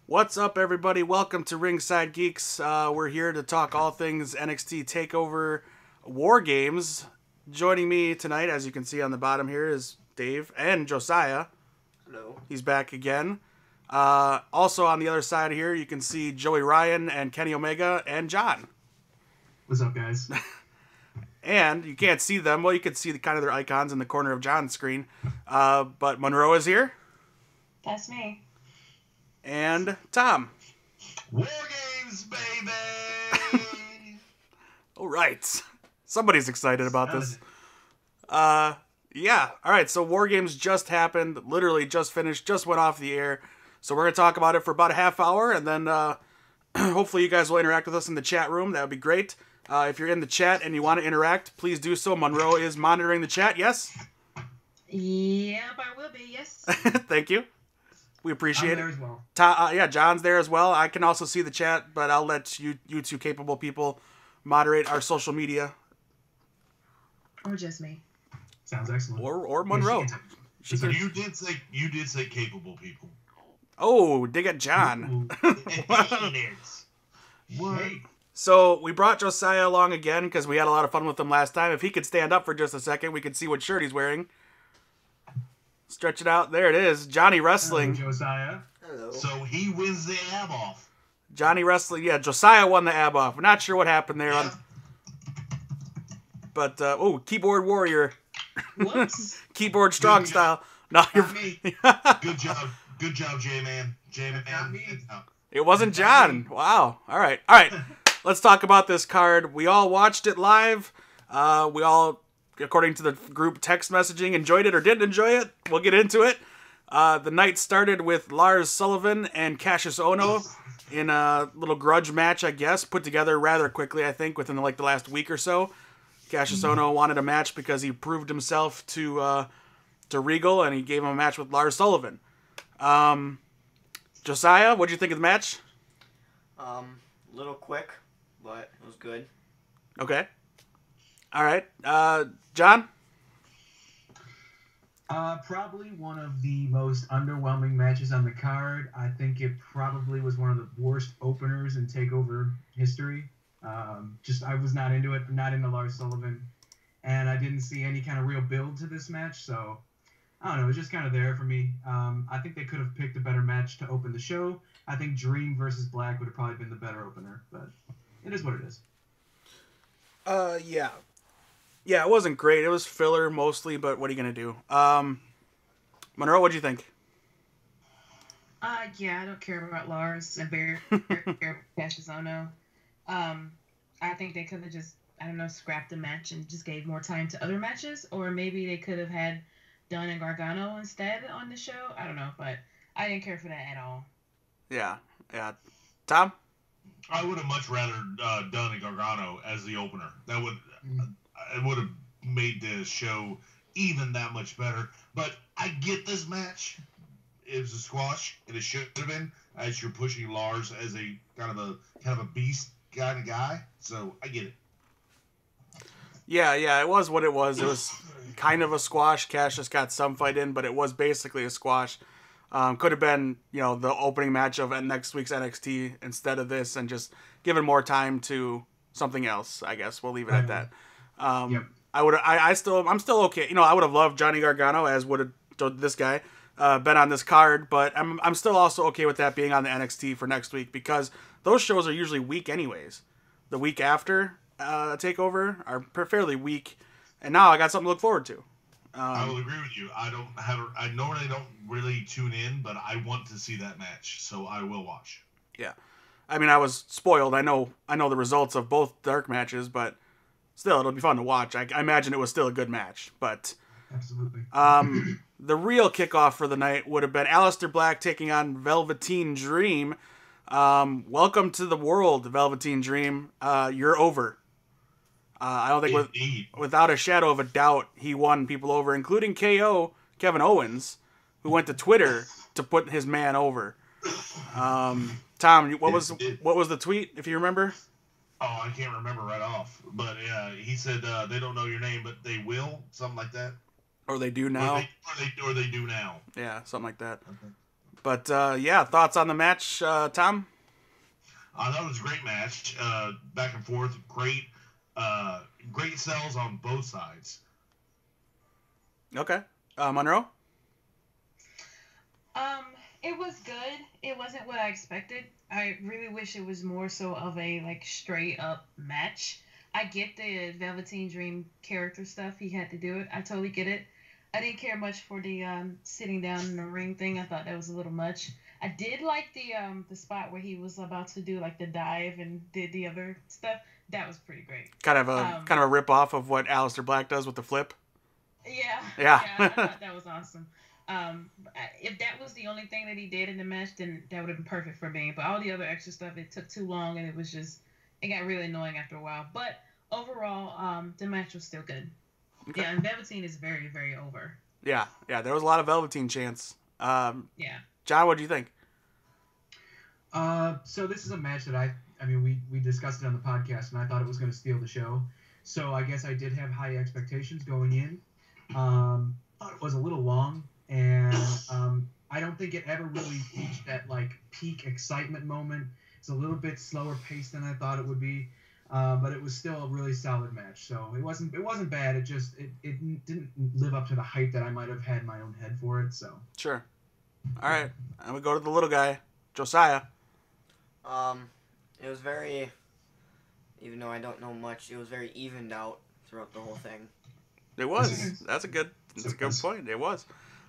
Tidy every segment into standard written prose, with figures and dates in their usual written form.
What's up, everybody? Welcome to Ringside Geeks. We're here to talk all things NXT TakeOver WarGames. Joining me tonight, as you can see on the bottom here, is Dave and Josiah. Hello. He's back again. Also on the other side here, you can see Joey Ryan and Kenny Omega and John. What's up, guys? And you can't see them. Well, you can see kind of their icons in the corner of John's screen. But Monroe is here. That's me. And Tom. WarGames, baby! All right. Somebody's excited about this. Yeah. All right, so WarGames just happened. Literally just finished. Just went off the air. So we're going to talk about it for about a half hour. And then hopefully you guys will interact with us in the chat room. That would be great. If you're in the chat and you want to interact, please do so. Monroe is monitoring the chat. Yes? Yep, I will be. Yes. Thank you. We appreciate I'm there it. as well. Yeah, John's there as well. I can also see the chat, but I'll let you two capable people moderate our social media. Or just me. Sounds excellent. Or Monroe. She So can- you did say capable people. Oh, dig at John. What? Hey, So we brought Josiah along again because we had a lot of fun with him last time. If he could stand up for just a second, we could see what shirt he's wearing. Stretch it out. There it is. Johnny hello, Wrestling. Josiah. Hello. So he wins the ab off. Johnny Wrestling. Yeah, Josiah won the ab off. We're not sure what happened there. Yeah. But, keyboard warrior. Whoops. Keyboard strong Good style. No, you're... Not me. Good job, J-Man. Not me. It wasn't John. Wow. All right. Let's talk about this card. We all watched it live. We all, according to the group text messaging, enjoyed it or didn't enjoy it. We'll get into it. The night started with Lars Sullivan and Cassius Ohno in a little grudge match, I guess, put together rather quickly, I think, within the last week or so. Cassius Ohno wanted a match because he proved himself to Regal, and he gave him a match with Lars Sullivan. Josiah, what'd you think of the match? Little quick, but it was good. Okay. All right. John? Probably one of the most underwhelming matches on the card. I think it probably was one of the worst openers in TakeOver history. I was not into it. Not into Lars Sullivan. And I didn't see any kind of real build to this match, so I don't know. It was just kind of there for me. I think they could have picked a better match to open the show. I think Dream versus Black would have probably been the better opener, but it is what it is. Yeah. Yeah, it wasn't great. It was filler mostly, but what are you going to do? Monroe, what'd you think? Yeah, I don't care about Lars and care about Cassius Ohno. I think they could have just, I don't know, scrapped the match and just gave more time to other matches, or maybe they could have had Dunn and Gargano instead on the show. I don't know, but I didn't care for that at all. Yeah. Tom? I would have much rather done a Gargano as the opener. That would it would have made the show even that much better. But I get this match. It was a squash, and it should have been, as you're pushing Lars as a kind of a beast kind of guy. So I get it. Yeah, it was what it was. It was kind of a squash. Cassius got some fight in, but it was basically a squash. Could have been, the opening match of next week's NXT instead of this, and just given more time to something else. I guess we'll leave it at that. Yep. I'm still okay. I would have loved Johnny Gargano, as would have this guy, been on this card, but I'm still also okay with that being on the NXT for next week, because those shows are usually weak anyways. The week after TakeOver are fairly weak, and now I got something to look forward to. I will agree with you. I normally don't really tune in, but I want to see that match, so I will watch. Yeah, I mean, I was spoiled. I know the results of both dark matches, but still, it'll be fun to watch. I imagine it was still a good match, but Absolutely. the real kickoff for the night would have been Aleister Black taking on Velveteen Dream. Welcome to the world, Velveteen Dream. You're over. I don't think Indeed. without a shadow of a doubt, he won people over, including KO, Kevin Owens, who went to Twitter to put his man over. Tom, what was the tweet, if you remember? Oh, I can't remember right off. But yeah, he said they don't know your name, but they will, something like that. Or they do now. Or they do now. Yeah, something like that. Okay. But yeah, thoughts on the match, Tom? I thought it was a great match. Back and forth, great sells on both sides. Okay, Monroe. It was good. It wasn't what I expected. I really wish it was more so of a like straight up match. I get the Velveteen Dream character stuff. He had to do it. I totally get it. I didn't care much for the sitting down in the ring thing. I thought that was a little much. I did like the spot where he was about to do like the dive and did the other stuff. That was pretty great. Kind of a rip off of what Aleister Black does with the flip. Yeah. Yeah. I thought that was awesome. If that was the only thing that he did in the match, then that would have been perfect for me. But all the other extra stuff, it took too long, and it got really annoying after a while. But overall, the match was still good. Okay. Yeah, and Velveteen is very, very over. Yeah, there was a lot of Velveteen chants. Yeah. John, what do you think? So this is a match that I mean, we discussed it on the podcast, and I thought it was going to steal the show. So I guess I did have high expectations going in. Thought it was a little long. And I don't think it ever really reached that like peak excitement moment. It's a little bit slower paced than I thought it would be, but it was still a really solid match. So it wasn't bad. It just it didn't live up to the hype that I might have had in my own head for it. So sure. All right, and we go to the little guy, Josiah. It was very, even though I don't know much, it was very evened out throughout the whole thing. It was. That's a good point. It was.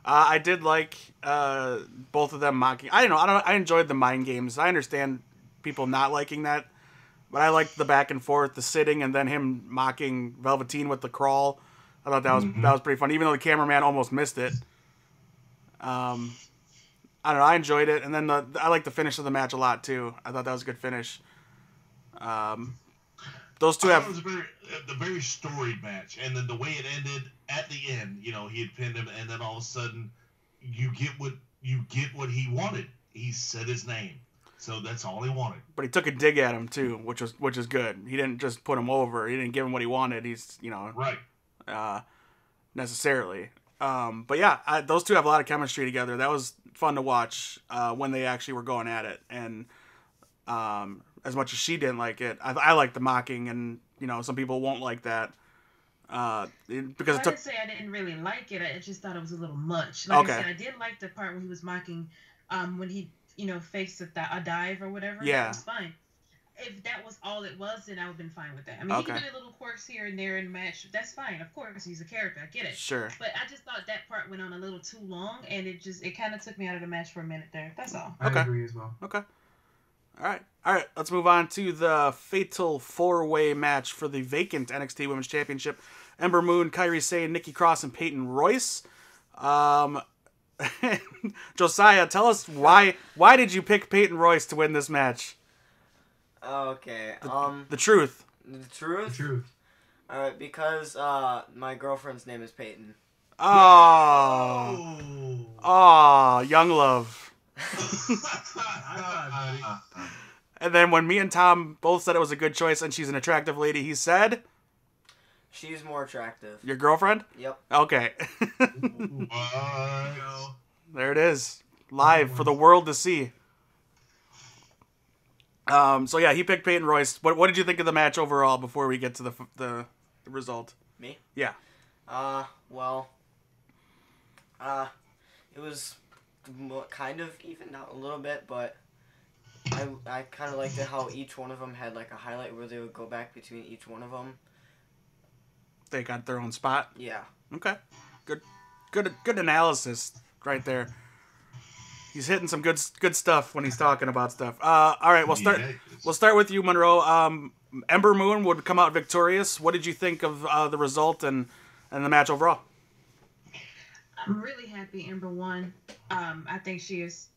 I did like both of them mocking. I enjoyed the mind games. I understand people not liking that, but I liked the back and forth, the sitting, and then him mocking Velveteen with the crawl. I thought that was pretty fun, even though the cameraman almost missed it. I don't know. I enjoyed it, and then I liked the finish of the match a lot too. I thought that was a good finish. Those two have. It was a very storied match, and then the way it ended at the end, he had pinned him, and then all of a sudden, you get what he wanted. He said his name, so that's all he wanted. But he took a dig at him too, which is good. He didn't just put him over. He didn't give him what he wanted. He's right. Necessarily. But yeah, those two have a lot of chemistry together. That was fun to watch when they actually were going at it, and. As much as she didn't like it, I like the mocking, and some people won't like that because I didn't say I didn't really like it. I just thought it was a little much. Like I said, I did like the part where he was mocking when he fakes a dive or whatever. Yeah, that was fine. If that was all it was, then I would have been fine with that. I mean, he did little quirks here and there in the match. That's fine, of course. He's a character. I get it. Sure. But I just thought that part went on a little too long, and it kind of took me out of the match for a minute there. That's all. I agree as well. Okay. All right. Let's move on to the Fatal 4-Way match for the vacant NXT Women's Championship. Ember Moon, Kairi Sane, Nikki Cross, and Peyton Royce. Josiah, tell us why did you pick Peyton Royce to win this match? Okay. The truth. The truth? The truth. All right, because my girlfriend's name is Peyton. Oh, young love. And then when me and Tom both said it was a good choice and she's an attractive lady, he said... She's more attractive. Your girlfriend? Yep. Okay. There it is. Live for the world to see. So yeah, he picked Peyton Royce. What did you think of the match overall before we get to the result? Me? Yeah. Well, it was kind of evened out a little bit, but I kind of liked it how each one of them had like a highlight where they would go back between each one of them. They got their own spot? Yeah. Okay. Good analysis right there. He's hitting some good stuff when he's talking about stuff. All right, we'll start with you, Monroe. Ember Moon would come out victorious. What did you think of the result and the match overall? I'm really happy Ember won. I think she is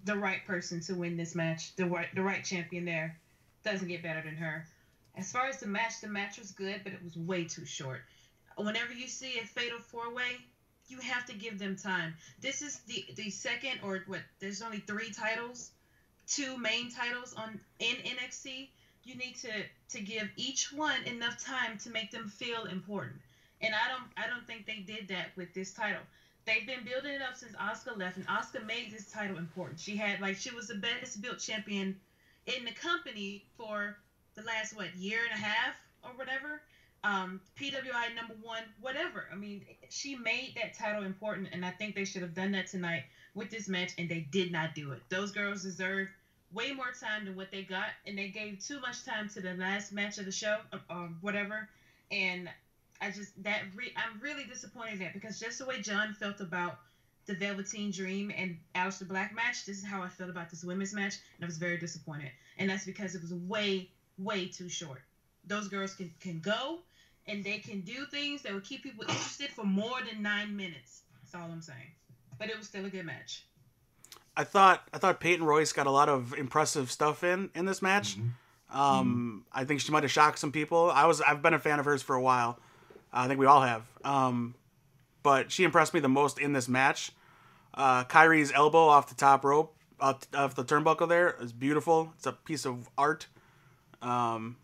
the right person to win this match. The right champion there. Doesn't get better than her. As far as the match was good, but it was way too short. Whenever you see a fatal 4-way, you have to give them time. This is the second, or what, there's only 3 titles, 2 main titles in NXT. You need to give each one enough time to make them feel important. And I don't think they did that with this title. they've been building it up since Asuka left, and Asuka made this title important. She was the best built champion in the company for the last year and a half or whatever. PWI #1, whatever. I mean, she made that title important, and I think they should have done that tonight with this match, and they did not do it. Those girls deserve way more time than what they got, and they gave too much time to the last match of the show, or whatever. And I'm really disappointed in that, because just the way John felt about the Velveteen Dream and Aleister Black match, this is how I felt about this women's match, and I was very disappointed. And that's because it was way, way too short. Those girls can go, and they can do things that will keep people interested for more than 9 minutes. That's all I'm saying. But it was still a good match. I thought Peyton Royce got a lot of impressive stuff in this match. I think she might have shocked some people. I've been a fan of hers for a while. I think we all have. But she impressed me the most in this match. Kyrie's elbow off the top rope, off the turnbuckle there, is beautiful. It's a piece of art. And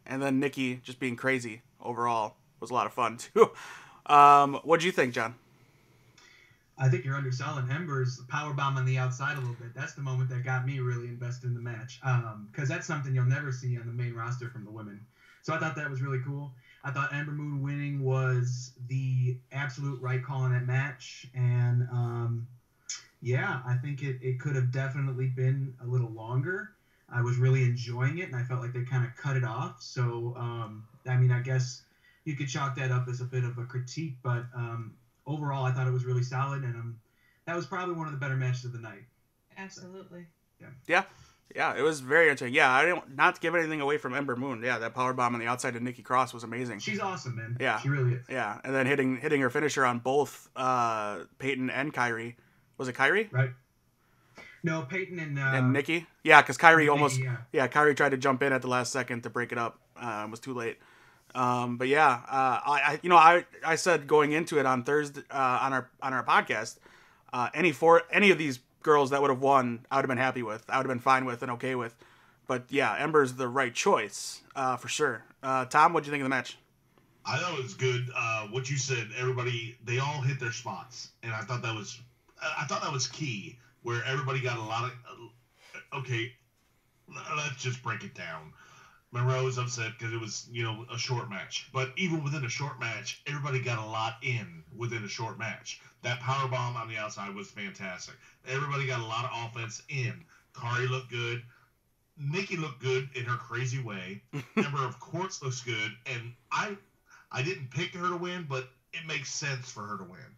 then Nikki just being crazy overall was a lot of fun too. What do you think, John? I think you're underselling Ember's powerbomb on the outside a little bit. That's the moment that got me really invested in the match, because that's something you'll never see on the main roster from the women. So I thought that was really cool. I thought Ember Moon winning was the absolute right call in that match. And, I think it could have definitely been a little longer. I was really enjoying it, and I felt like they kind of cut it off. So, I guess you could chalk that up as a bit of a critique. But overall, I thought it was really solid, and that was probably one of the better matches of the night. Absolutely. So, yeah, it was very entertaining. Yeah, I didn't not to give anything away from Ember Moon. Yeah, that powerbomb on the outside of Nikki Cross was amazing. She's awesome, man. Yeah, she really is. Yeah, and then hitting her finisher on both Peyton and Kyrie. Was it Kyrie? Right. No, Peyton and Nikki. Yeah, because Kyrie almost. Nikki, yeah, Kyrie tried to jump in at the last second to break it up. It was too late. But yeah, I said going into it on Thursday on our podcast, any of these girls that would have won, I would have been happy with. I would have been fine with and okay with. But yeah, Ember's the right choice for sure. Tom, what do you think of the match? I thought it was good. What you said, they all hit their spots, and I thought that was key. Where everybody got a lot of. Okay, let's just break it down. Monroe was upset because it was, a short match. But even within a short match, everybody got a lot in within a short match. That powerbomb on the outside was fantastic. Everybody got a lot of offense in. Kari looked good. Nikki looked good in her crazy way. Ember, of course, looks good. And I didn't pick her to win, but it makes sense for her to win.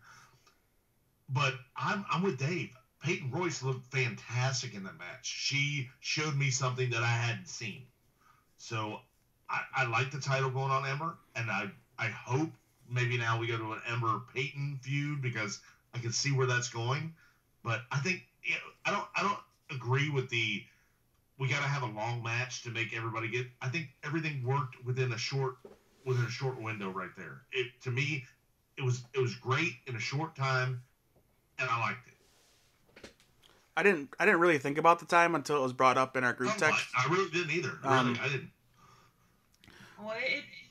But I'm with Dave. Peyton Royce looked fantastic in that match. She showed me something that I hadn't seen. So I like the title going on Ember, and I hope maybe now we go to an Ember-Peyton feud because I can see where that's going. But I think I don't agree with we got to have a long match to make everybody get. I think everything worked within a short window right there. To me, it was great in a short time, and I liked it. I didn't really think about the time until it was brought up in our group text. I really didn't either. Really, I didn't. Well,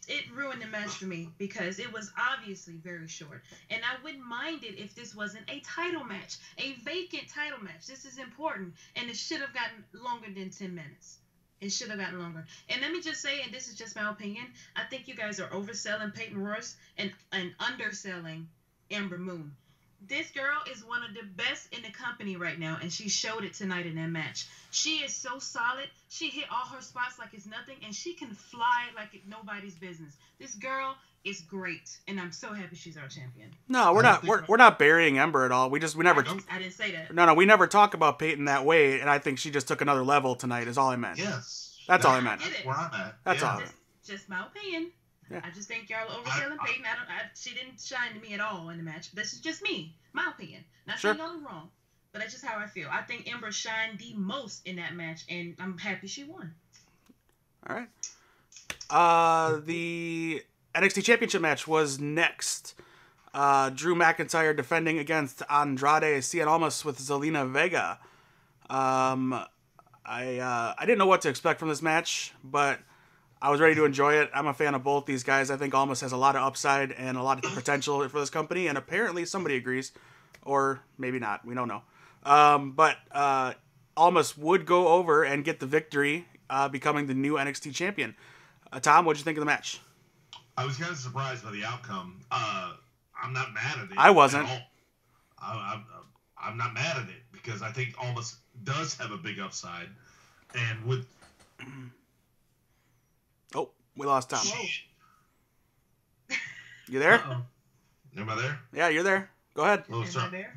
it ruined the match for me because it was obviously very short. And I wouldn't mind it if this wasn't a title match, a vacant title match. This is important, and it should have gotten longer than 10 minutes. It should have gotten longer. And let me just say, and this is just my opinion, I think you guys are overselling Peyton Royce and underselling Ember Moon. This girl is one of the best in the company right now, and she showed it tonight in that match. She is so solid. She hit all her spots like it's nothing, and she can fly like it's nobody's business. This girl is great, and I'm so happy she's our champion. No, we're not burying Ember at all. We never. I didn't say that. No, we never talk about Peyton that way, and I think she just took another level tonight. Is all I meant. Yes, that's all I meant. That's where I'm at. That's all. Just my opinion. Yeah. I just think y'all are overselling Peyton. She didn't shine to me at all in the match. This is just me, my opinion. Not saying y'all are wrong, but that's just how I feel. I think Ember shined the most in that match, and I'm happy she won. All right. The NXT Championship match was next. Drew McIntyre defending against Andrade Cien Almas with Zelina Vega. I didn't know what to expect from this match, but I was ready to enjoy it. I'm a fan of both these guys. I think Almas has a lot of upside and a lot of potential for this company, and apparently somebody agrees, or maybe not. We don't know. But Almas would go over and get the victory, becoming the new NXT champion. Tom, what did you think of the match? I was kind of surprised by the outcome. I'm not mad at it. I wasn't. At all. I'm not mad at it because I think Almas does have a big upside, and with oh, we lost Tom. You there? Uh-oh. Am I there? Yeah, you're there. Go ahead. Oh, Am I sorry. there?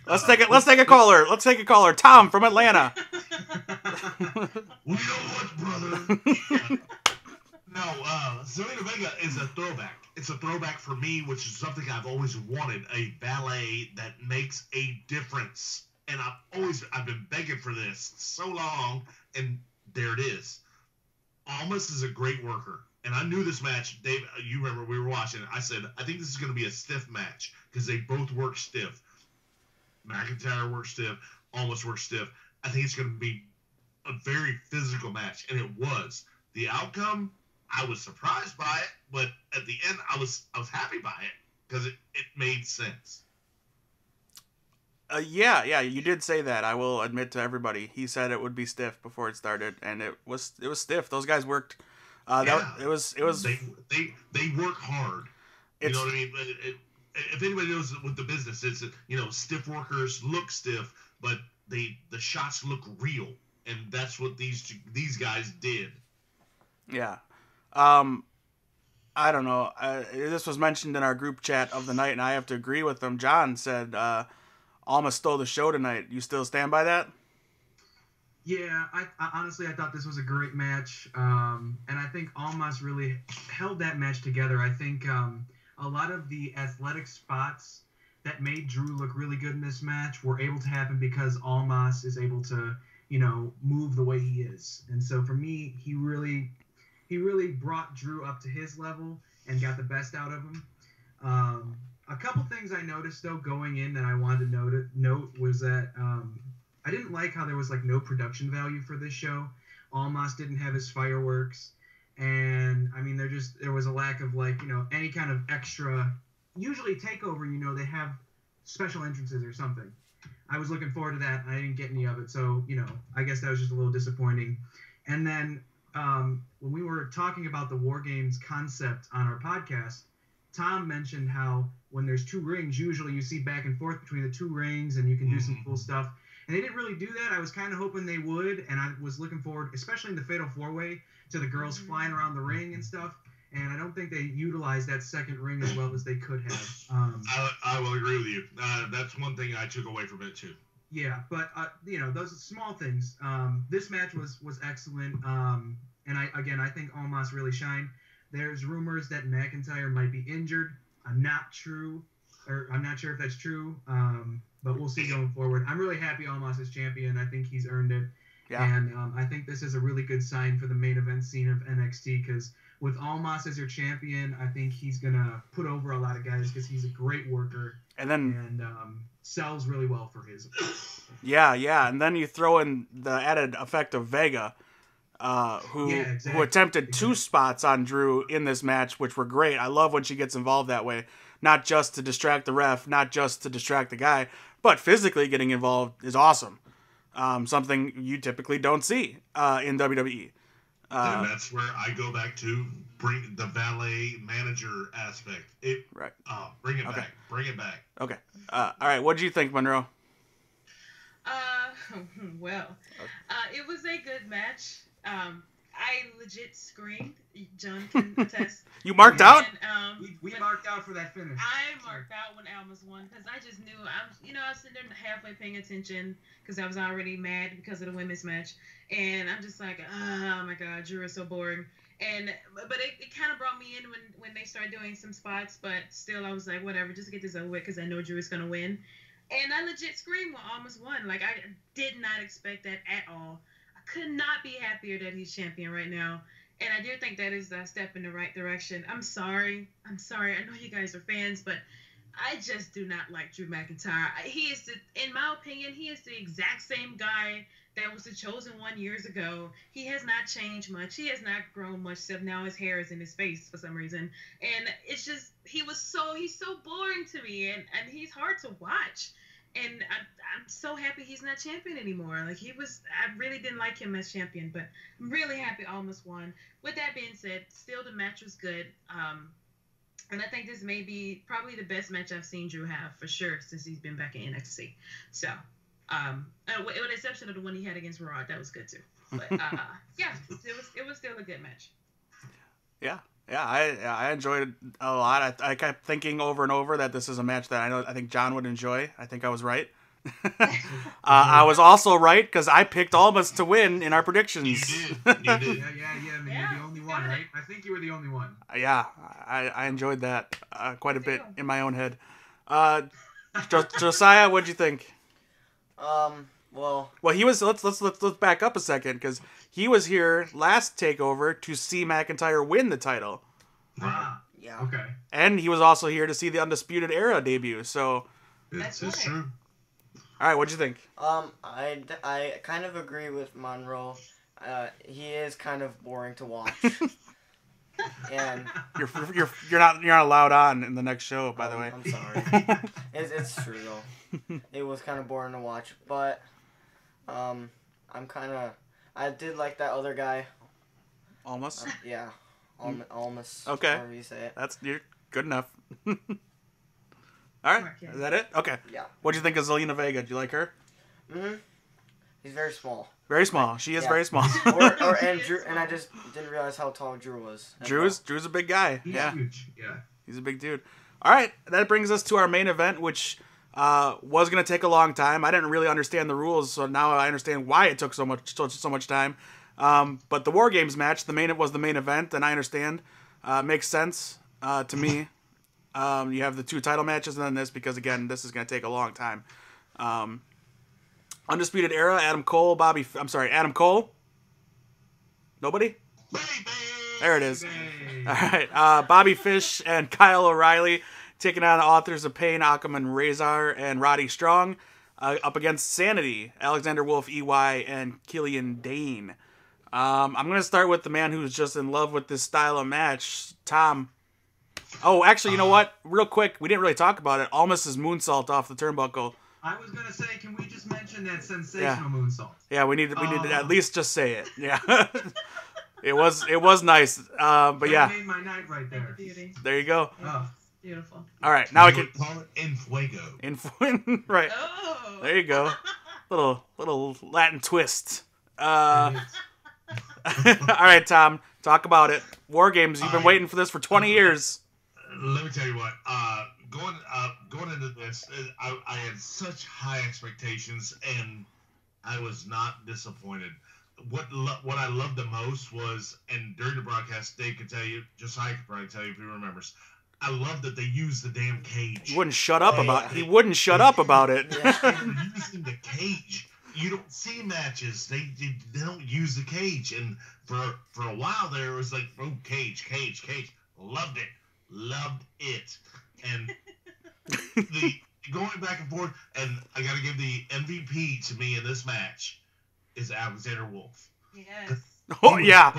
Let's take it. Let's take a caller. Let's take a caller. Tom from Atlanta. We know what, brother. No, Zelina Vega is a throwback. It's a throwback for me, which is something I've always wanted, a ballet that makes a difference. And I've been begging for this so long, and there it is. Almas is a great worker. And I knew this match, Dave, you remember we were watching it. I said, I think this is going to be a stiff match because they both work stiff. McIntyre works stiff, Almas works stiff. I think it's going to be a very physical match, and it was. The outcome, I was surprised by it, but at the end, I was happy by it because it made sense. Yeah, you did say that. I will admit to everybody. He said it would be stiff before it started, and it was stiff. Those guys worked. It was. They work hard. You know what I mean? If anybody knows with the business, it's stiff workers look stiff, but the shots look real, and that's what these guys did. Yeah. I don't know. This was mentioned in our group chat of the night, and I have to agree with them. John said Almas stole the show tonight. You still stand by that? Yeah, I honestly thought this was a great match, and I think Almas really held that match together. I think a lot of the athletic spots that made Drew look really good in this match were able to happen because Almas is able to, move the way he is. And so for me, he really brought Drew up to his level and got the best out of him. A couple things I noticed, though, going in that I wanted to note was that I didn't like how there was no production value for this show. Almas didn't have his fireworks, and I mean there was a lack of any kind of extra. Usually TakeOver, they have special entrances or something. I was looking forward to that, and I didn't get any of it, so I guess that was just a little disappointing. And then when we were talking about the WarGames concept on our podcast, Tom mentioned how when there's two rings, usually you see back and forth between the two rings, and you can do some cool stuff. And they didn't really do that. I was kind of hoping they would, and I was looking forward, especially in the Fatal 4-Way, to the girls flying around the ring and stuff. And I don't think they utilized that second ring as well as they could have. I will agree with you. That's one thing I took away from it, too. Yeah, but, those small things. This match was excellent. And I think Almas really shined. There's rumors that McIntyre might be injured. I'm not sure if that's true. But we'll see going forward. I'm really happy Almas is champion. I think he's earned it. Yeah. And I think this is a really good sign for the main event scene of NXT because with Almas as your champion, I think he's going to put over a lot of guys because he's a great worker and sells really well for his. Yeah. And then you throw in the added effect of Vega, who attempted two spots on Drew in this match, which were great. I love when she gets involved that way. Not just to distract the ref, not just to distract the guy, but physically getting involved is awesome. Something you typically don't see in WWE. And that's where I go back to bring the valet manager aspect. Right. Bring it back. Bring it back. Okay. All right. What did you think, Monroe? It was a good match. I legit screamed. John can attest. You marked out? We marked out for that finish. I marked out when Almas won because I just knew I was sitting there halfway paying attention because I was already mad because of the women's match, and I'm just like, oh my god, Drew is so boring. But it kind of brought me in when they started doing some spots, but still I was like, whatever, just get this over with because I know Drew is gonna win, and I legit screamed when Almas won. Like I did not expect that at all. Could not be happier that he's champion right now. And I do think that is a step in the right direction. I'm sorry. I know you guys are fans, but I just do not like Drew McIntyre. He is, in my opinion, he is the exact same guy that was the chosen one years ago. He has not changed much. He has not grown much, except now his hair is in his face for some reason. And it's just, he's so boring to me, and he's hard to watch. And I'm so happy he's not champion anymore. Like, I really didn't like him as champion, but I'm really happy Almas won. With that being said, still the match was good. And I think this may be probably the best match I've seen Drew have for sure since he's been back in NXT. So, with the exception of the one he had against Raw, that was good too. But yeah, it was still a good match. Yeah, I enjoyed it a lot. I kept thinking over and over that this is a match that I think John would enjoy. I think I was right. I was also right because I picked Almas to win in our predictions. You did. Yeah. I mean, you're the only one, right? I think you were the only one. Yeah, I enjoyed that quite a bit in my own head. Josiah, what'd you think? Well, he was. Let's back up a second because he was here last takeover to see McIntyre win the title. yeah. Okay. And he was also here to see the Undisputed Era debut. So, It's right. true. all right, what'd you think? I kind of agree with Monroe. He is kind of boring to watch. And You're not allowed on in the next show, by the way. I'm sorry. It's true though. It was kind of boring to watch, but I did like that other guy. Almost. Yeah, Almas. Okay. However you say it. You're good enough. All right, Yeah. is that it? Okay. Yeah. What'd you think of Zelina Vega? Do you like her? He's very small. Very small. She is Yeah. very small. And Drew, and I just didn't realize how tall Drew was. Drew's a big guy. He's Yeah. huge. Yeah. He's a big dude. All right, that brings us to our main event, which was going to take a long time. I didn't really understand the rules, so now I understand why it took so much time. But the WarGames match, was the main event, and I understand. Makes sense to me. You have the 2 title matches and then this, because again, this is going to take a long time. Undisputed Era, Adam Cole. Nobody? Baby! There it is. Hey. All right, Bobby Fish and Kyle O'Reilly taking on the Authors of Pain, Akam Razor, and Roddy Strong up against Sanity, Alexander Wolf, EY, and Killian Dane. I'm going to start with the man who's just in love with this style of match, Tom. Oh, actually, you know what? Real quick, we didn't really talk about it. Almas's moonsault off the turnbuckle. I was gonna say, can we just mention that sensational moonsault? Yeah, we need to at least just say it. Yeah. It was nice. But That yeah. made my night right there. Beauty. There you go. Oh. Beautiful. All right, now we You can would call it in fuego. right. Oh. There you go. Little Latin twist. All right, Tom, talk about it. WarGames, you've been waiting for this for 20 years. Let me tell you what. Going into this, I had such high expectations, and I was not disappointed. What I loved the most was, and during the broadcast, Dave could tell you, Josiah could probably tell you if he remembers. I love that they used the damn cage. He wouldn't shut up about it. They He wouldn't shut up about it. were using the cage. You don't see matches. They don't use the cage, and for a while there, it was like, oh, cage. Loved it, and the going back and forth. And I got to give the MVP to me in this match is Alexander Wolf. Yes. Oh yeah.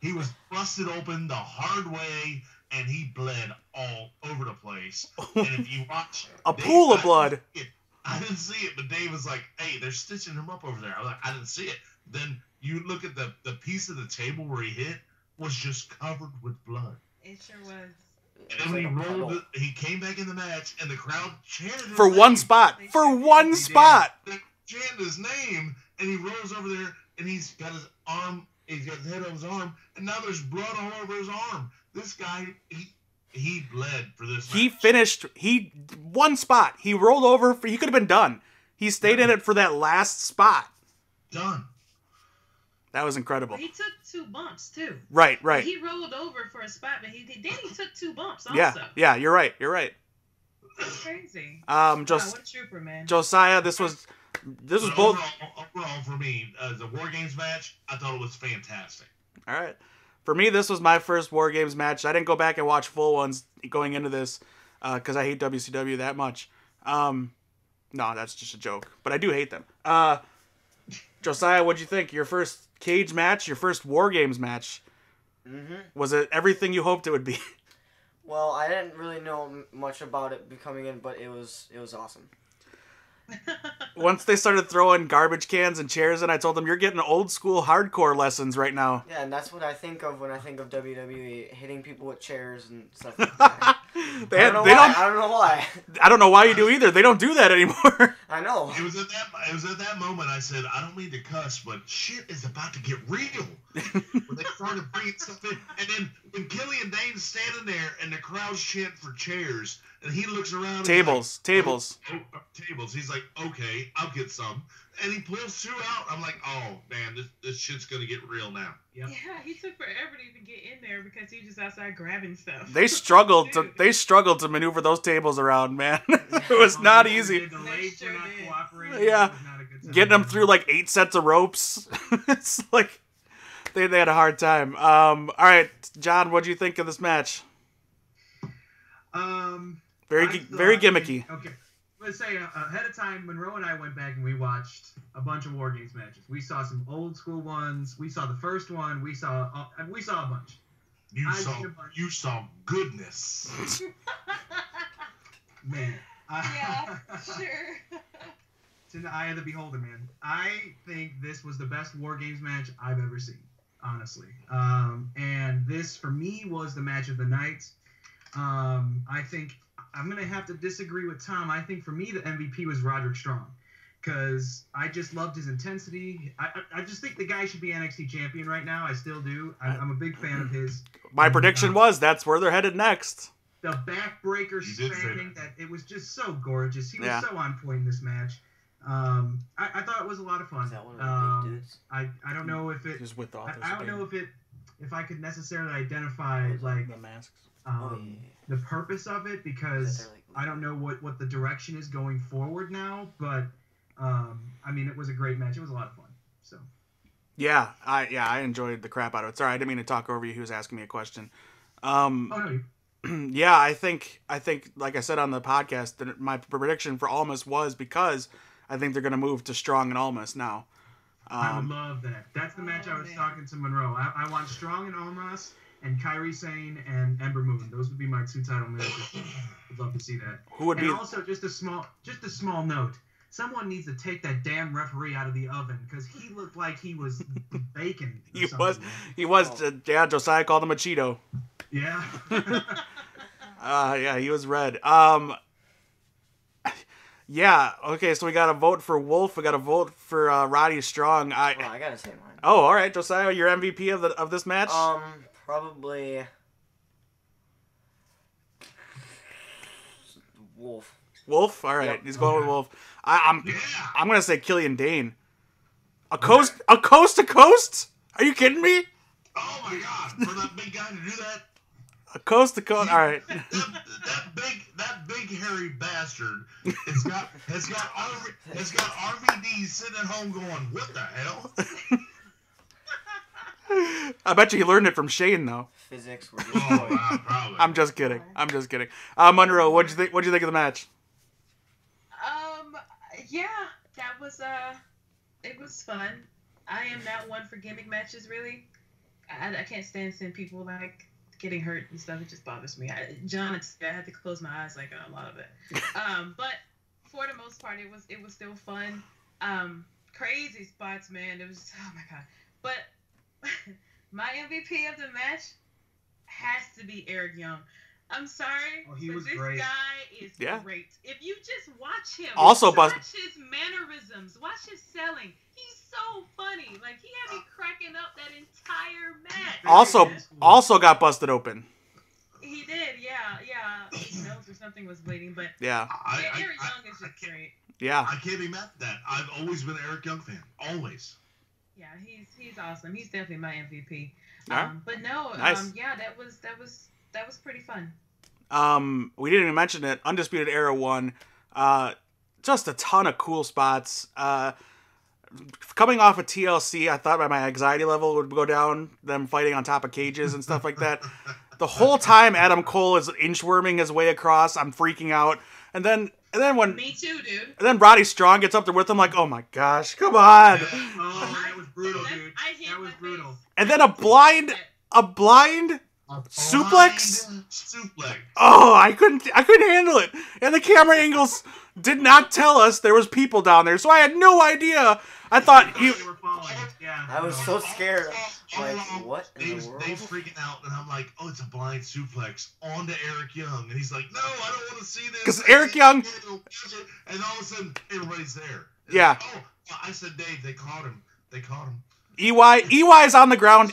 He was busted open the hard way, and he bled all over the place. And if you watch A pool of blood. I didn't see it, but Dave was like, "Hey, they're stitching him up over there." I was like, "I didn't see it." Then you look at the piece of the table where he hit was just covered with blood. It sure was. And when he rolled it, he came back in the match, and the crowd chanted his For one name. spot. For one spot. They chanted his name, and he rolls over there, and he's got his arm, he's got his head on his arm, and now there's blood all over his arm. This guy, he bled for this match. He finished. One spot. He rolled over. He could have been done. He stayed in it for that last spot. Done. That was incredible. He took 2 bumps too. Right. He rolled over for a spot, but he took 2 bumps also. Yeah. You're right. That's crazy. Wow, What a trooper, man. Josiah, this was But both. Overall, for me, the WarGames match, I thought it was fantastic. All right. For me, this was my first WarGames match. I didn't go back and watch full ones going into this. because I hate WCW that much. No, that's just a joke, but I do hate them. Josiah, what'd you think? Your first cage match, your first WarGames match. Mm-hmm. Was it everything you hoped it would be? Well, I didn't really know much about it coming in, but it was awesome. Once they started throwing garbage cans and chairs in, I told them, you're getting old school hardcore lessons right now. Yeah, and that's what I think of when I think of WWE, hitting people with chairs and stuff like that. I don't know why. I don't know why you do either. They don't do that anymore. I know. It was at that moment I said, I don't mean to cuss, but shit is about to get real. When they started bringing stuff in. And then when Killian Dane's standing there and the crowd's chanting for chairs, and he looks around. Tables. Tables. He's like, okay, I'll get some. And he pulls two out. I'm like, oh, man, this shit's going to get real now. Yep. Yeah, he took forever to even get in there because he was just outside grabbing stuff. They struggled to maneuver those tables around, man. It was not easy. The legs were not cooperating. Yeah. It was not a good time. Getting them through like 8 sets of ropes. It's like they had a hard time. All right, John, what'd you think of this match? Very gimmicky. Okay. Let's say ahead of time, Monroe and I went back and we watched a bunch of WarGames matches. We saw some old school ones. We saw the first one. We saw a bunch. You saw goodness. Man. Yeah, sure. It's in the eye of the beholder, man. I think this was the best WarGames match I've ever seen, honestly. And this, for me, was the match of the night. I think I'm going to have to disagree with Tom. I think for me, the MVP was Roderick Strong because I just loved his intensity. I just think the guy should be NXT champion right now. I still do. I'm a big fan of his. My prediction was that's where they're headed next. The backbreaker spanning, that it was just so gorgeous. He was so on point in this match. I thought it was a lot of fun. Is that one of the big dudes? I don't know if it. Just with all I don't know if I could necessarily identify like the masks. The purpose of it because I don't know what the direction is going forward now. But I mean, it was a great match. It was a lot of fun. So. Yeah, I enjoyed the crap out of it. Sorry, I didn't mean to talk over you. He was asking me a question. Yeah, I think like I said on the podcast, that my prediction for Almas was because I think they're going to move to Strong and Almas now. I would love that. That's the match I was talking to Monroe. I want Strong and Almas and Kairi Sane and Ember Moon. Those would be my 2 title matches. I'd love to see that. Who would be? And also, just a small note. Someone needs to take that damn referee out of the oven because he looked like he was bacon. He was. Yeah, Josiah called him a Cheeto. Yeah. Yeah, he was red. Yeah. Okay, so we got a vote for Wolf. We got a vote for Roddy Strong. I gotta say mine. Oh, all right, Josiah, your MVP of this match. Probably Wolf. Wolf. All right, Yep. he's going with Wolf. I'm gonna say Killian Dane. A coast to coast? Are you kidding me? Oh my God! For that big guy to do that. A coast to coast. All right. That big hairy bastard has got RVD sitting at home going, what the hell? I bet you he learned it from Shane though. Physics were Probably. I'm just kidding. Monroe, what'd you think of the match? Yeah, that was it was fun. I am not one for gimmick matches really. I can't stand seeing people like getting hurt and stuff. It just bothers me. I had to close my eyes like a lot of it. But for the most part, it was still fun. Crazy spots, man. It was, oh my God. But my MVP of the match has to be Eric Young. I'm sorry, but this great. guy is great. If you just watch him, watch his mannerisms, watch his selling. He's so funny. Like, he had me cracking up that entire match. Also got busted open. He did, yeah. His nose or something was bleeding, but yeah. Eric Young is just great. Yeah. I can't be mad at that. I've always been an Eric Young fan. Always. Yeah, he's awesome. He's definitely my MVP. Right. But no, nice. Yeah, that was pretty fun. We didn't even mention it. Undisputed Era won. Just a ton of cool spots. Coming off of TLC, I thought my anxiety level would go down, them fighting on top of cages and stuff like that. The whole time Adam Cole is inchworming his way across, I'm freaking out. And then when Me too, dude. and then Roddy Strong gets up there with him, like, oh my gosh, come on. Oh, that was brutal, dude. That was brutal. And then a blind suplex. Suplex. Oh, I couldn't handle it. And the camera angles did not tell us there was people down there, so I had no idea. I thought They were falling. Yeah. I was so scared. Like, what in the world? Dave's freaking out, and I'm like, oh, it's a blind suplex onto Eric Young. And he's like, no, I don't want to see this. Because Eric Young... And all of a sudden, everybody's there. And yeah. like, oh, I said, Dave, they caught him. EY's on the ground.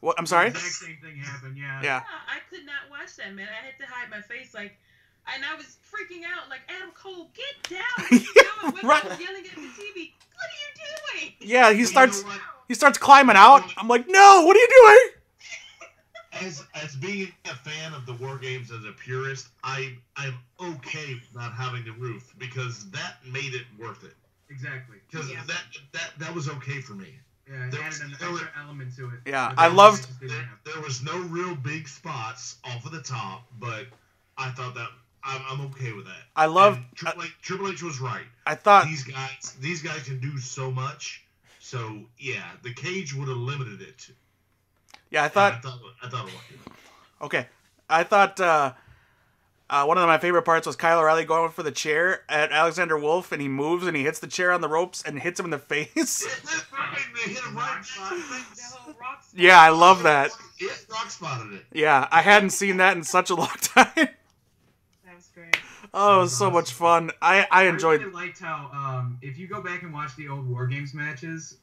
What? I'm sorry? The exact same thing happened, yeah. Yeah. I could not watch that, man. I had to hide my face, like, and I was freaking out, like, Adam Cole, get down! What are you doing? Right. I was yelling at the TV, what are you doing? Yeah, he starts climbing out. I'm like, no, what are you doing? As being a fan of the WarGames as a purist, I'm okay with not having the roof because that made it worth it. Exactly. Because that was okay for me. Yeah, it added an extra element to it. Yeah, I loved... There was no real big spots off of the top, but I thought that I'm okay with that. I love... Triple H was right. I thought... These guys can do so much. So, yeah, the cage would have limited it. Yeah, I thought it was. Okay. I thought one of my favorite parts was Kyle O'Reilly going for the chair at Alexander Wolf, and he moves and he hits the chair on the ropes and hits him in the face. They hit him right Yeah, I love that. It rock spotted it. Yeah, I hadn't seen that in such a long time. That was great. Oh, it was so much fun. I enjoyed... I really liked how, if you go back and watch the old WarGames matches,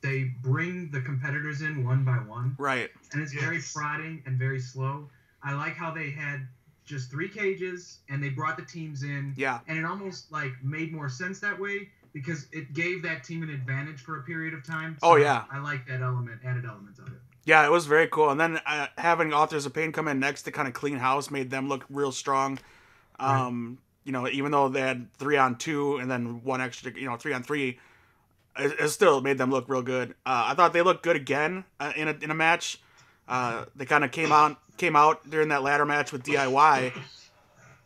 they bring the competitors in one by one. Right. And it's very prodding and very slow. I like how they had just 3 cages, and they brought the teams in. Yeah. And it almost, like, made more sense that way, because it gave that team an advantage for a period of time. So oh, yeah. I like that added element of it. Yeah, it was very cool. And then having Authors of Pain come in next to kind of clean house made them look real strong. You know, even though they had 3-on-2 and then one extra, 3-on-3, it still made them look real good. I thought they looked good again in a match. They kind of came out during that ladder match with DIY,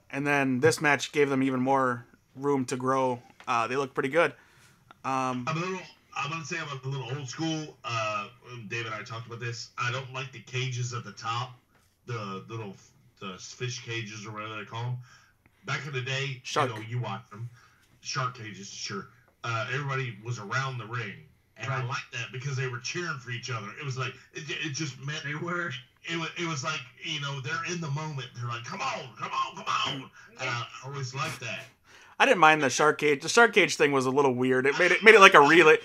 and then this match gave them even more room to grow. They looked pretty good. I'm gonna say I'm a little old school. David and I talked about this. I don't like the cages at the top, the fish cages or whatever they call them. Back in the day, you watched them, shark cages, sure. Everybody was around the ring, and I liked that because they were cheering for each other. It was like it just meant they were. It was like they're in the moment. They're like, come on, and I always liked that. I didn't mind the shark cage. The shark cage thing was a little weird. It made it like a relay,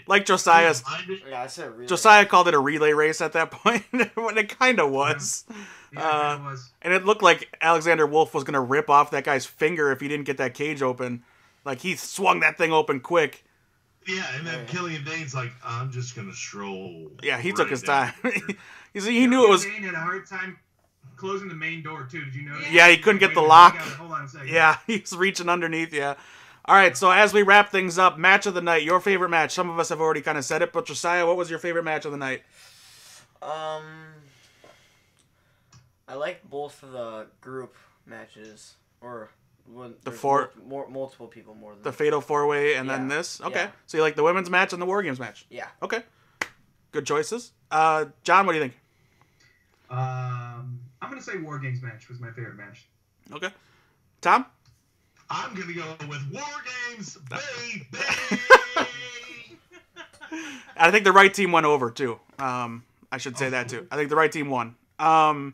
like Josiah's. Yeah, I said relay. Josiah called it a relay race at that point, when it kind of was. Yeah, it was. And it looked like Alexander Wolf was gonna rip off that guy's finger if he didn't get that cage open. Like he swung that thing open quick. Yeah, and then Killian Dane's like, I'm just gonna stroll. Yeah, he took his time. he knew it was. Dane had a hard time closing the main door too. Did you notice? Yeah, he couldn't get the lock. Hold on a second. Yeah, he's reaching underneath. Yeah. All right, so as we wrap things up, match of the night. Your favorite match. Some of us have already kind of said it, but Josiah, what was your favorite match of the night? I like both of the group matches, or when the multiple people more than the Fatal 4-Way and then this. Okay, so you like the women's match and the WarGames match. Yeah. Okay, good choices. John, what do you think? I'm gonna say WarGames match was my favorite match. Okay, Tom. I'm gonna go with WarGames, baby. I think the right team went over too. I should say that too. I think the right team won. Monroe.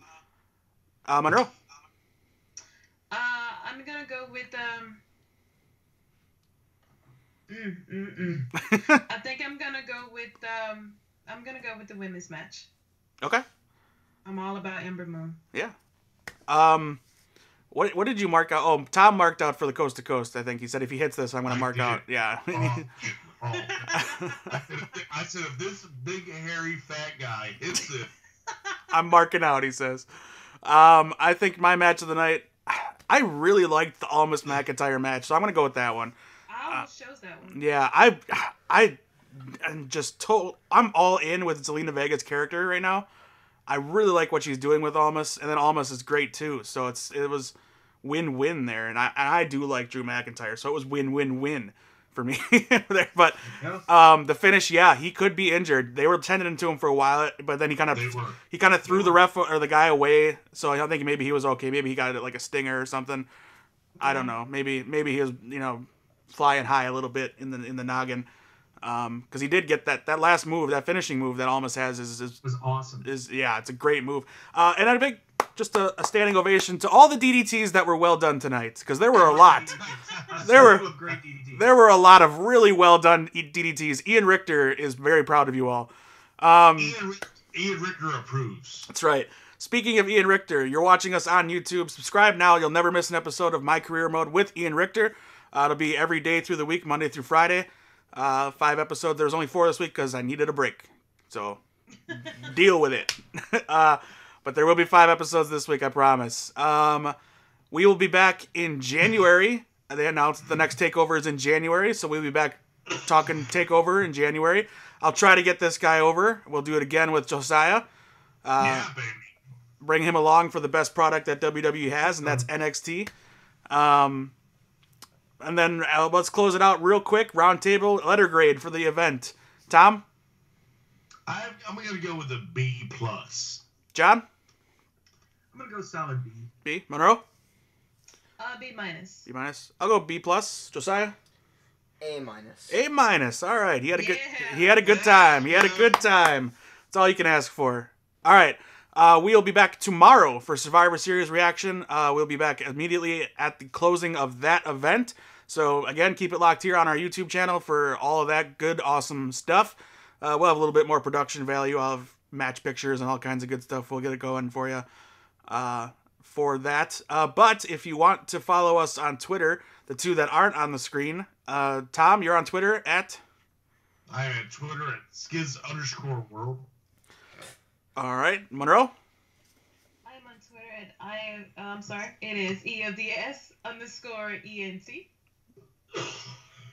I'm gonna go with I think I'm gonna go with the women's match. Okay. I'm all about Ember Moon. Yeah. What did you mark out? Oh, Tom marked out for the coast to coast. I think he said if he hits this, I'm gonna mark out. Yeah. I said if this big hairy fat guy hits it, I'm marking out. He says. I think my match of the night. I really liked the Almas McIntyre match, so I'm gonna go with that one. I almost chose that one. Yeah, I'm all in with Zelina Vega's character right now. I really like what she's doing with Almas, and then Almas is great too. So it was win-win there, and I do like Drew McIntyre, so it was win-win-win for me there. But the finish, yeah, he could be injured. They were tending to him for a while, but then he kind of threw the ref or the guy away. So I think maybe he was okay. Maybe he got it like a stinger or something. I don't know. Maybe he was flying high a little bit in the noggin. Because he did get that last move, that finishing move that Almas has was awesome. It's a great move. And a big, just a standing ovation to all the DDTs that were well done tonight, because there were a lot. There were a lot of really well done DDTs. Ian Richter is very proud of you all. Ian Richter approves. That's right. Speaking of Ian Richter, you're watching us on YouTube. Subscribe now. You'll never miss an episode of My Career Mode with Ian Richter. It'll be every day through the week, Monday through Friday. 5 episodes. There was only 4 this week because I needed a break. So deal with it. But there will be 5 episodes this week, I promise. We will be back in January. They announced the next TakeOver is in January, so we'll be back talking TakeOver in January. I'll try to get this guy over. We'll do it again with Josiah. Yeah, baby. Bring him along for the best product that WWE has, and that's NXT. And then let's close it out real quick. Round table letter grade for the event. Tom? I'm going to go with a B+. John? I'm going to go solid B. B. Monroe? B-. B-. I'll go B+. Josiah? A-. A-. All right. He had a good time. He had a good time. That's all you can ask for. All right. We'll be back tomorrow for Survivor Series reaction. We'll be back immediately at the closing of that event. So, again, keep it locked here on our YouTube channel for all of that good, awesome stuff. We'll have a little bit more production value. I'll have match pictures and all kinds of good stuff. We'll get it going for you for that. But if you want to follow us on Twitter, the two that aren't on the screen, Tom, you're on Twitter at? I am at Twitter at skiz_world. All right. Monroe? I am on Twitter at it is EODS_ENT.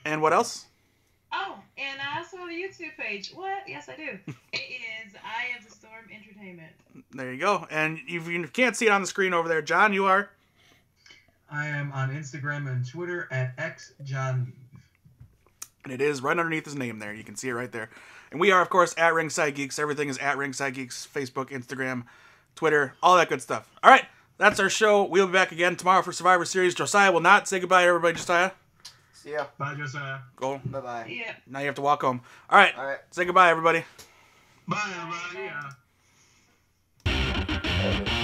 And what else? Oh, and I also have a YouTube page. What? Yes, I do. It is Eye of the Storm Entertainment. There you go. And if you can't see it on the screen over there, John, you are? I am on Instagram and Twitter at xjohnleave. And it is right underneath his name there. You can see it right there. And we are, of course, at Ringside Geeks. Everything is at Ringside Geeks. Facebook, Instagram, Twitter, all that good stuff. All right. That's our show. We'll be back again tomorrow for Survivor Series. Josiah will not. Say goodbye, everybody, Josiah. See ya. Bye, Josiah. Go. Bye-bye. Yeah. Now you have to walk home. All right. All right. Say goodbye, everybody. Bye, everybody. Yeah.